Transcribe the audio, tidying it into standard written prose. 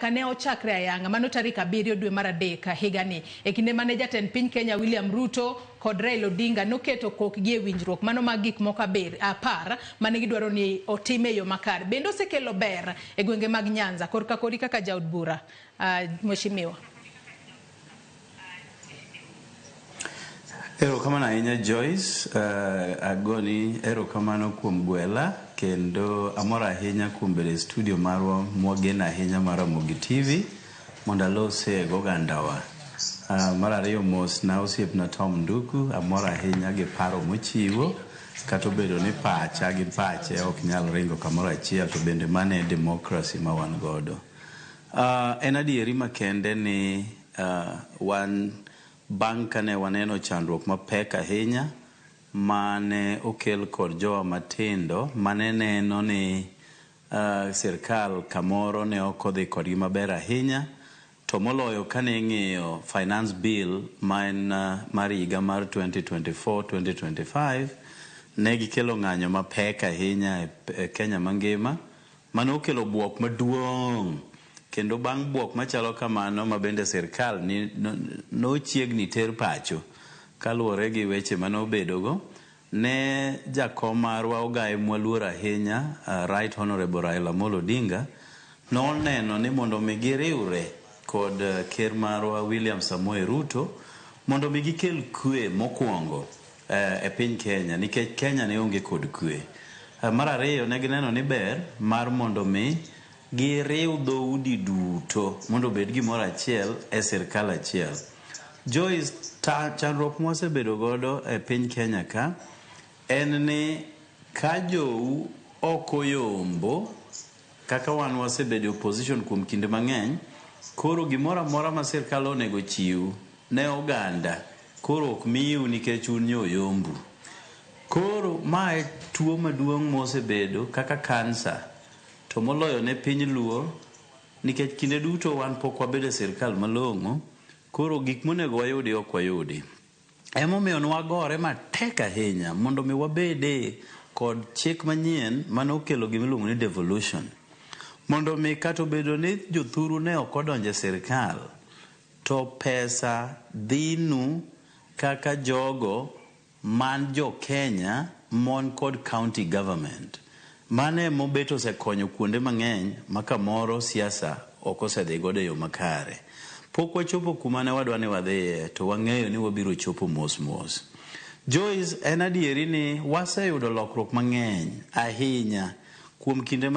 Kane ochakre ayanga mano tarik 7 dwe mar adek higa ni e kinde mane jatend piny Kenya William Ruto kod Raila Odinga noketo kokgi e winjruok mano mag gik moko 10 mane gidwaro ni otime yo makare bende osekelo ber e gwenge mag Nyanza korka kodi kaka jaod bura mheshimiwa. Erokamano ahinya Joyce, agoni erokamano kuom gwela kendo amor ahinya kuom bedo e studio marwa mwageno ahinya mar Ramogi TV mondo alose gogandawa. Mar ariyo mos na osiepna Tom Nduku, amor ahinya gi paro mochiwo kata obedo ni pacha gi pache ok nyal ringo kamoro achiel, to bende mane democracy ma wan godo. En adieri makende ni wan bang' kane waneno chandruok mapek ahinya mane okel kod jowa matindo mane neno ni sirkal kamoro ne ok odhi kodgi maber ahinya, to moloyo kane ng'iyo finance bill mar higa mar 2024-2025 ne gikelo ng'anyo mapek ahinya e Kenya mangima, mane okelo buok maduong'. Kendo bang' buok machalo kamano ma bende sirkal nochiegni ter pacho kaluwore gi weche manobedogo, ne jakom marwa ogaye mwaluor ahinya Right Honorable Raila Amolo Odinga noneno ni mondo mi giriwre kod ker marwa William Samoei Ruto mondo mi gikel kwe mokwongo e piny Kenya, nikech Kenya ne onge kod kwe. Mar ariyo ne gineno ni ber mar mondo mi giriw dhoudi duto mondo bed gimoro achiel e sirkal achiel. Joyce, chandruok mwasebedo godo e piny Kenya ka en ni ka jou ok oyombo kaka wan wasebedo e opposition kuom kinde mang'eny, koro gimoro amora ma sirkal onego chiw ne oganda koro ok miu nikech un nyoyombu. Koro mae tuo maduong' mosebedo kaka kansa, to moloyo ne piny luo, nikech kinde duto wan pok wabedo e sirkal malong'o, koro gik monego wayudi ok wayudi. Emomiyo nwagore matek ahinya mondo mi wabede kod chik manyien mane okelo gimiluongo ni devolution, mondo mi kata obedo ni jothuru ne ok odonjo e sirkal, to pesa dhinu kaka jogo man jo Kenya mon kod county government. Mane mobeto osekonyo kuonde mang'eny makamoro siasa ok osedhi godo e yo makare. Pok wachopo kuma ne wadwa ni wadhiye, to wang'eyo ni wabiro chopo mos mos. Joyce, en adieri ni waseyudo lokruok mang'eny ahinya kuom kinde